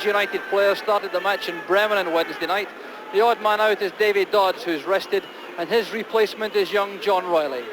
these United players started the match in Bremen on Wednesday night. The odd man out is Davy Dodds, who's rested, and his replacement is young John Reilly.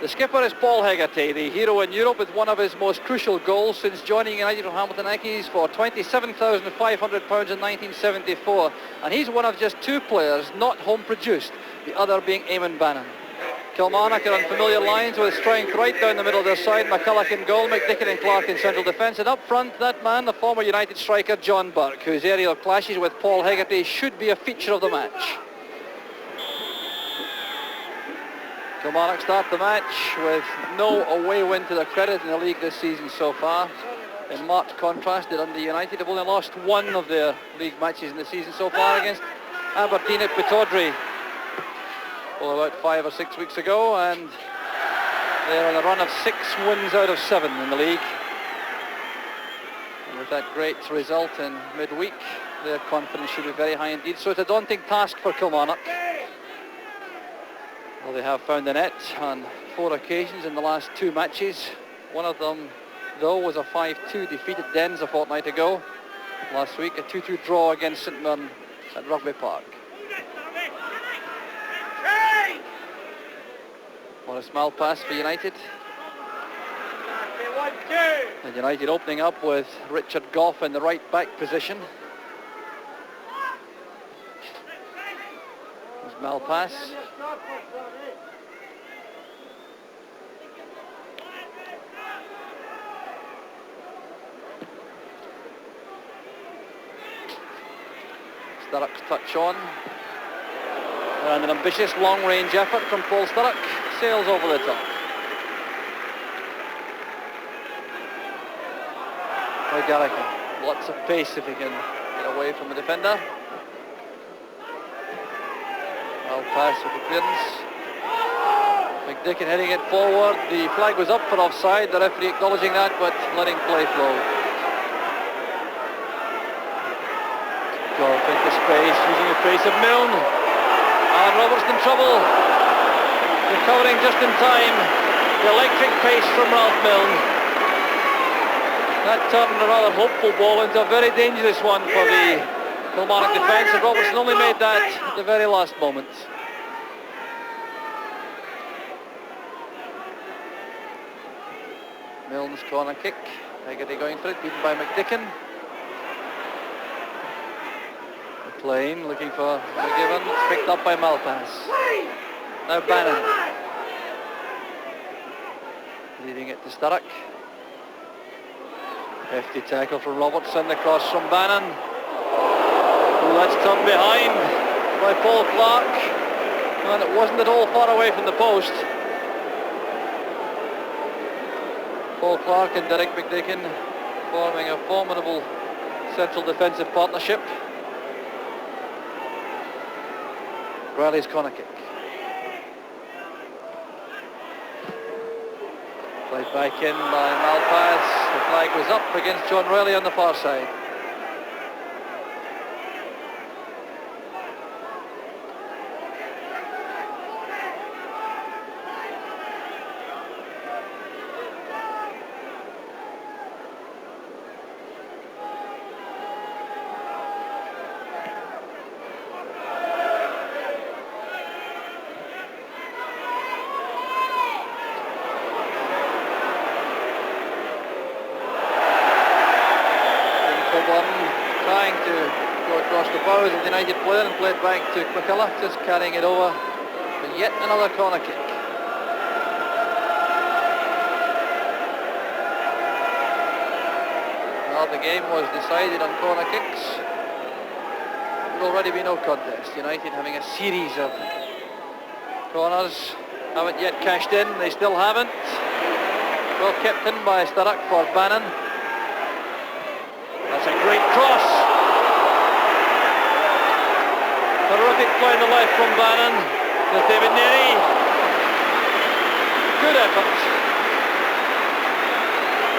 The skipper is Paul Hegarty, the hero in Europe, with one of his most crucial goals since joining United from Hamilton Accies for £27,500 in 1974. And he's one of just two players not home produced, the other being Eamon Bannon. Kilmarnock are on familiar lines with strength right down the middle of their side. McCulloch in goal, McDicken and Clark in central defence. And up front, that man, the former United striker John Burke, whose aerial clashes with Paul Hegarty should be a feature of the match. Kilmarnock start the match with no away win to their credit in the league this season so far. In marked contrast to Dundee United, have only lost one of their league matches in the season so far against Aberdeen at Pittodrie. About 5 or 6 weeks ago, and they're on a run of 6 wins out of 7 in the league. And with that great result in midweek, their confidence should be very high indeed. So it's a daunting task for Kilmarnock. Well, they have found the net on 4 occasions in the last 2 matches. One of them, though, was a 5-2 defeat at Dens a fortnight ago. Last week, a 2-2 draw against St Mirren at Rugby Park. What a small pass for United. And United opening up with Richard Gough in the right back position. There's Malpass. Sturrock's touch on. And an ambitious long-range effort from Paul Sturrock. Sails over the top. By Gallagher. Lots of pace if he can get away from the defender. Well pass with the clearance. McDicken heading it forward. The flag was up for offside. The referee acknowledging that, but letting play flow. Gough into space, using the pace of Milne. And Roberts in trouble. Recovering just in time. The electric pace from Ralph Milne. That turned a rather hopeful ball into a very dangerous one for the Kilmarnock defence, and Robertson only made that at the very last moment. Milne's corner kick. Hegarty going for it, beaten by McDicken. McLean looking for McGiven. It's picked up by Malpass. Now Bannon. Leaving it to Sturrock. Hefty tackle from Robertson, the cross from Bannon. Oh, that's turned behind by Paul Clark. And it wasn't at all far away from the post. Paul Clark and Derek McDicken forming a formidable central defensive partnership. Reilly's corner kick. Played back in by Malpass. The flag was up against John Reilly on the far side. Trying to go across the bows of the United player and play it back to McCulloch, just carrying it over for yet another corner kick. Well, the game was decided on corner kicks. There would already be no contest. United having a series of corners, haven't yet cashed in. They still haven't. Well kept in by Sturrock for Bannon. That's a great cross. Terrific play on the left from Bannon. There's David Narey. Good effort.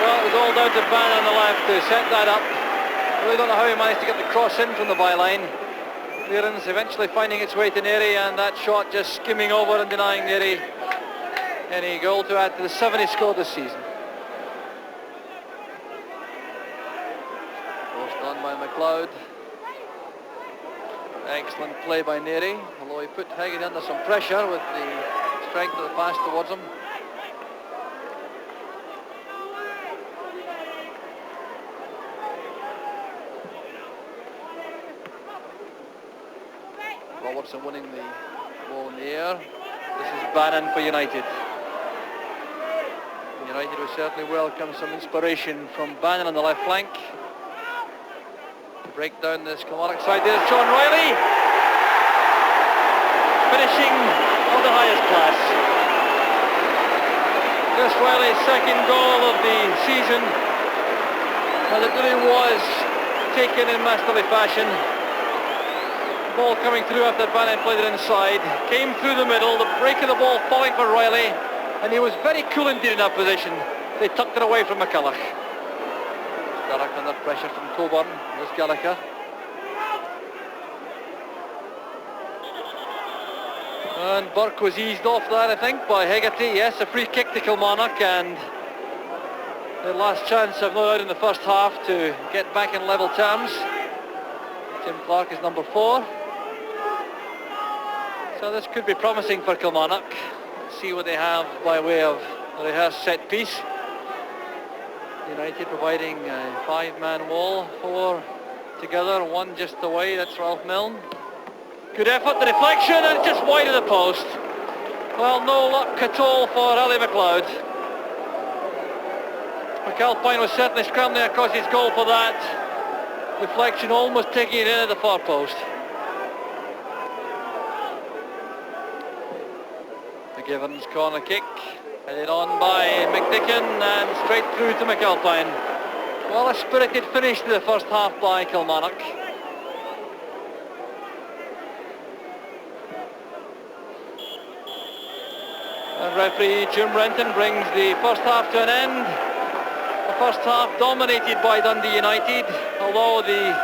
Well, it was all down to Bannon on the left to set that up. Really don't know how he managed to get the cross in from the byline. Clearance eventually finding its way to Narey, and that shot just skimming over and denying Narey any goal to add to the 7 he scored this season. McLeod. Excellent play by Narey, although he put Haggerty under some pressure with the strength of the pass towards him. Robertson winning the ball in the air. This is Bannon for United. United will certainly welcome some inspiration from Bannon on the left flank. To break down this Kilmarnock side, there's John Reilly. Finishing of the highest class. This Reilly's second goal of the season. And it really was taken in masterly fashion. Ball coming through after Bannon played it inside. Came through the middle, the break of the ball falling for Reilly. And he was very cool indeed in that position. They tucked it away from McCulloch. Stark under pressure from Coburn. There's Gallagher. And Burke was eased off that, I think, by Haggerty. Yes, a free kick to Kilmarnock, and their last chance, I've no doubt, in the first half to get back in level terms. Tim Clark is number 4. So this could be promising for Kilmarnock. Let's see what they have by way of a rehearsed set piece. United providing a 5-man wall, 4 together, 1 just away. That's Ralph Milne. Good effort, the deflection, and just wide of the post. Well, no luck at all for Ali McLeod. McAlpine was certainly scrambling across his goal for that. Deflection almost taking it in at the far post. McGivern's corner kick, headed on by McDicken and straight through to McAlpine. Well, a spirited finish to the first half by Kilmarnock. And referee Jim Renton brings the first half to an end. The first half dominated by Dundee United, although the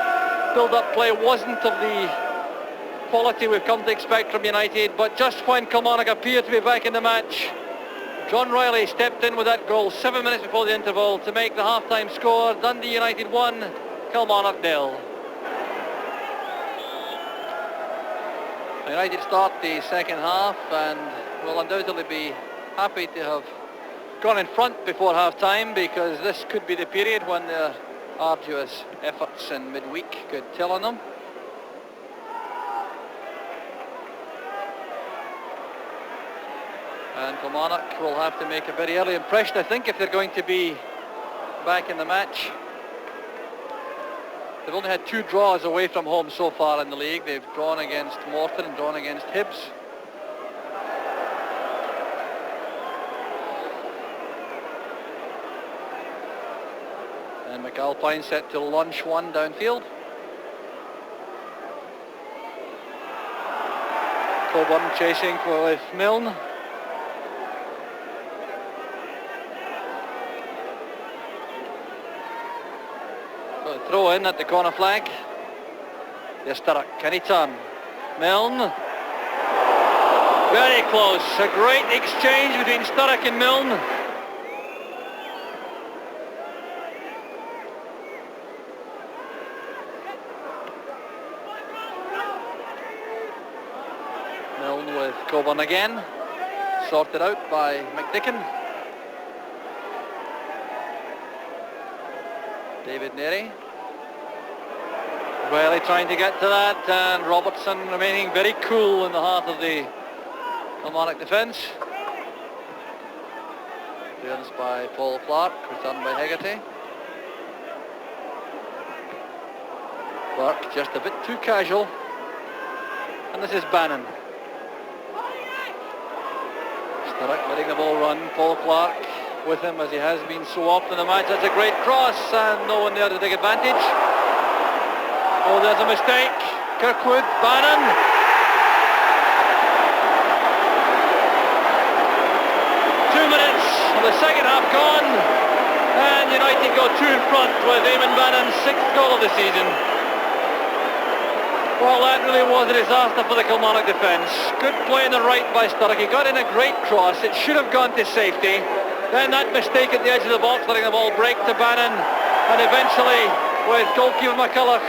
build-up play wasn't of the quality we've come to expect from United. But just when Kilmarnock appeared to be back in the match, John Reilly stepped in with that goal 7 minutes before the interval to make the half-time score. Dundee United 1, Kilmarnock 0. United start the second half and will undoubtedly be happy to have gone in front before half-time, because this could be the period when their arduous efforts in midweek could tell on them. And Kilmarnock will have to make a very early impression, I think, if they're going to be back in the match. They've only had 2 draws away from home so far in the league. They've drawn against Morton and drawn against Hibs. And McAlpine set to launch one downfield. Coburn chasing with Milne. So throw in at the corner flag. There's Sturrock. Can he turn? Milne. Very close. A great exchange between Sturrock and Milne. Coburn again, sorted out by McDicken. David Narey. Reilly trying to get to that, and Robertson remaining very cool in the heart of the Kilmarnock defence. Clearance by Paul Clark, returned by Haggerty. Clark just a bit too casual. And this is Bannon. Letting the ball run. Paul Clark with him as he has been so often in the match. That's a great cross and no one there to take advantage. Oh, there's a mistake. Kirkwood, Bannon. Two minutes of the second half gone, and United go 2 in front with Eamon Bannon's 6th goal of the season. Well, that really was a disaster for the Kilmarnock defence. Good play in the right by Sturrock. He got in a great cross. It should have gone to safety. Then that mistake at the edge of the box, letting the ball break to Bannon. And eventually, with goalkeeper McCulloch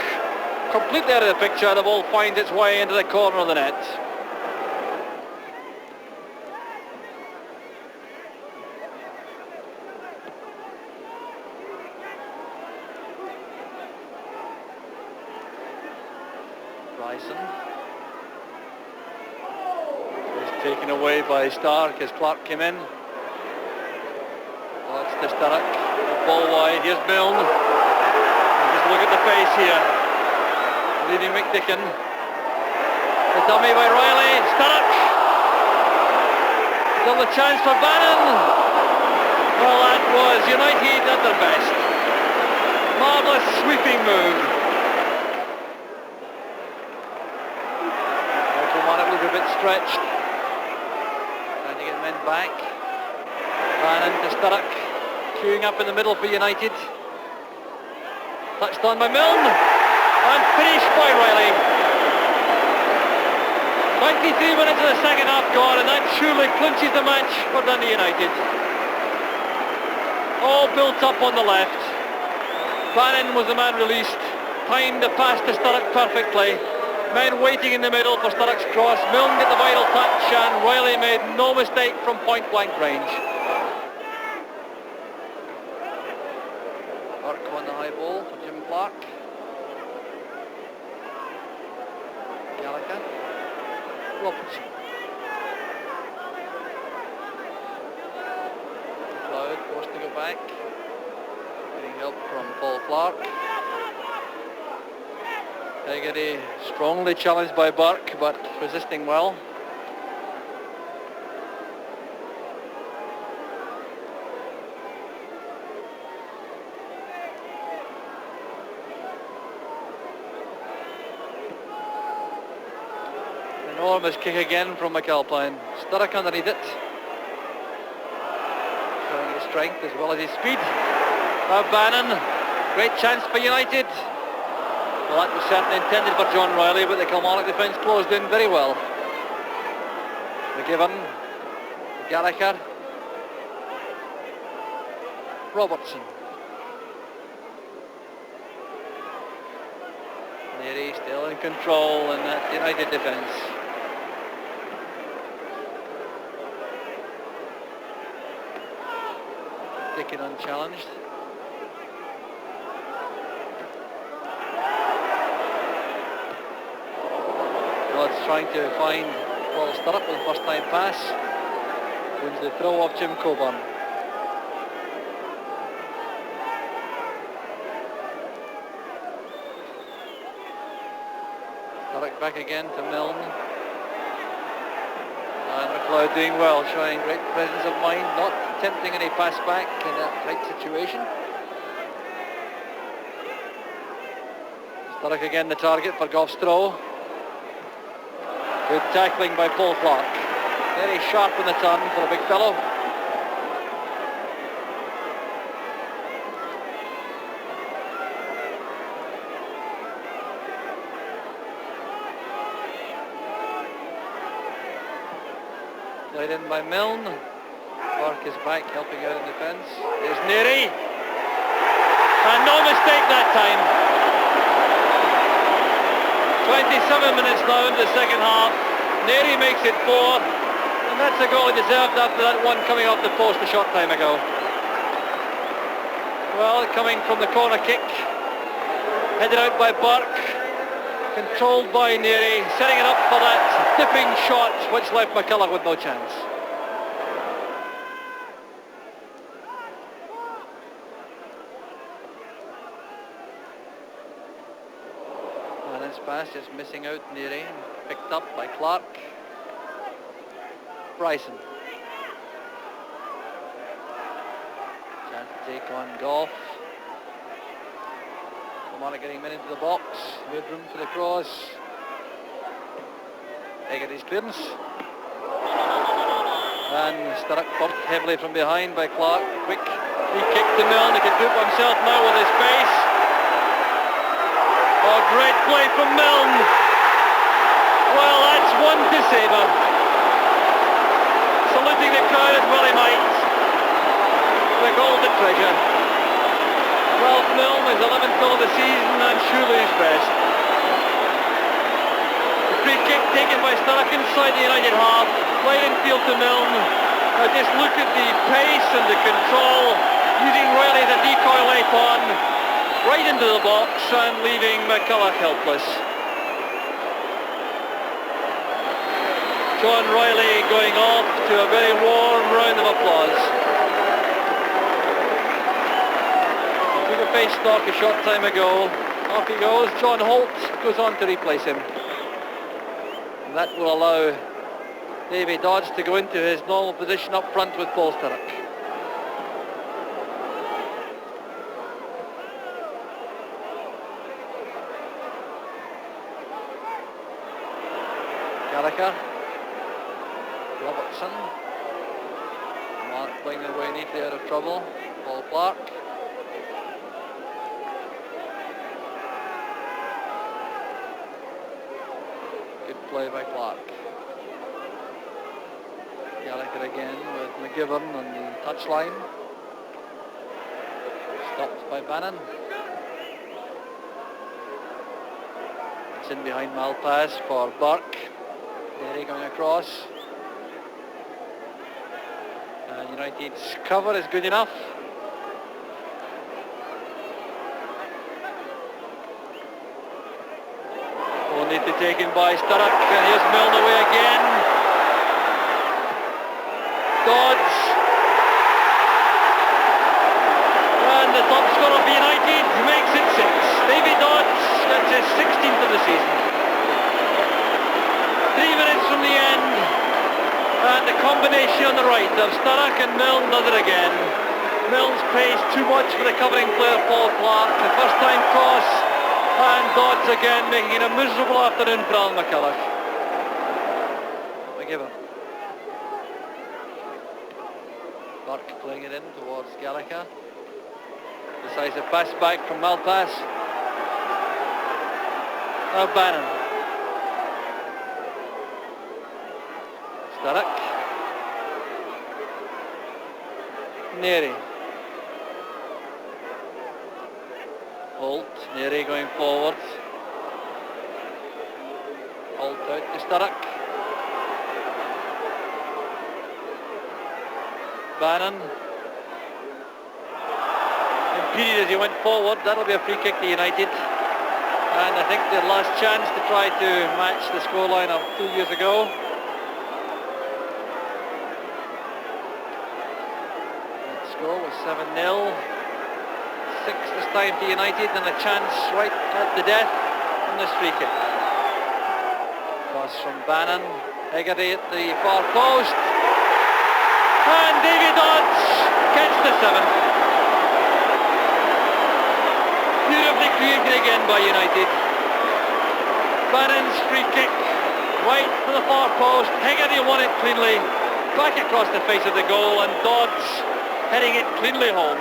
completely out of the picture. The ball finds its way into the corner of the net. Bryson is taken away by Stark as Clark came in. That's to Sturrock. Ball wide. Here's Milne. Just look at the pace here. Leading McDicken. The dummy by Reilly. Sturrock. Still the chance for Bannon. Well, that was United at their best. Marvellous sweeping move. Kilmarnock look a bit stretched. Trying to get men back. Bannon to Sturrock. Queuing up in the middle for United. Touched on by Milne. And finished by Reilly. 23 minutes of the second half gone, and that surely clinches the match for Dundee United. All built up on the left. Bannon was the man released. Timed the pass to Sturrock perfectly. Men waiting in the middle for Sturrock's cross. Milne get the vital touch, and Reilly made no mistake from point blank range. Burke on the high ball for Jim Clark. Gallagher. Robertson. McLeod forced to go back. Getting help from Paul Clark. Hegarty strongly challenged by Burke, but resisting well. Enormous kick again from McAlpine. Sturrock underneath it. Showing his strength as well as his speed. Now Bannon. Great chance for United. Well, that was certainly intended for John Reilly, but the Kilmarnock defence closed in very well. McGivern. Gallagher. Robertson. Narey still in control in that United defence. Taken unchallenged. Dodds trying to find Paul Sturrock with the first time pass. Wins the throw off Jim Coburn. Sturrock back again to Milne. And McLeod doing well, showing great presence of mind, not attempting any pass back in that tight situation. Sturrock again the target for Goff's throw. Good tackling by Paul Clark. Very sharp in the turn for a big fellow. Played in by Milne. Clark is back helping out in defence. There's Narey. And no mistake that time. 27 minutes now in the second half. Narey makes it 4. And that's a goal he deserved after that one coming off the post a short time ago. Well, coming from the corner kick. Headed out by Burke. Controlled by Narey. Setting it up for that tipping shot which left McCulloch with no chance. Pass just missing out Narey, picked up by Clark. Bryson. Chance to take on Goff. Kilmarnock getting men into the box. Made room for the cross. Hegarty's clearance. And Sturrock bumped heavily from behind by Clark. Quick free kick to Milne. He can do it himself now with his pace. Oh, great play from Milne. Well, that's one to savour. Saluting the crowd as well he might. The golden treasure. Ralph Milne, his 11th goal of the season and surely his best. free kick taken by Sturrock inside the United half, right in field to Milne. Just look at the pace and the control, using Reilly as a decoy late on, right into the box and leaving McCulloch helpless. John Reilly going off to a very warm round of applause. Took a face knock a short time ago. Off he goes. John Holt goes on to replace him. And that will allow Davy Dodds to go into his normal position up front with Paul Sturrock. Gallagher. Robertson. Mark playing their way neatly out of trouble. Paul Clark. Good play by Clark. Gallagher again with McGivern on the touchline. Stopped by Bannon. It's in behind Malpass for Burke. Narey going across. And United's cover is good enough. Only to be taken by Sturrock, and here's Milne away again. Dodds. And the top scorer of United makes it 6. Davy Dodds, that's his 16th of the season. 3 minutes from the end. And the combination on the right of Sturrock and Milne does it again. Milne's pays too much for the covering player Paul Clark. The first time toss, and Dodds again making it a miserable afternoon for Alan McCulloch. McGivern. Burke playing it in towards Gallagher. Decides a pass back from Malpass. Now Bannon. Sturrock. Narey. Holt. Narey going forward. Holt out to Sturrock. Bannon. Impeded as he went forward. That'll be a free kick to United. And I think their last chance to try to match the scoreline of 2 years ago. Goal was 7-0. 6 this time to United, and a chance right at the death from this free kick. Cross from Bannon. Hegarty at the far post. And Davy Dodds gets the 7th. Beautifully created again by United. Bannon's free kick right to the far post. Hegarty won it cleanly. Back across the face of the goal, and Dodds heading it cleanly home.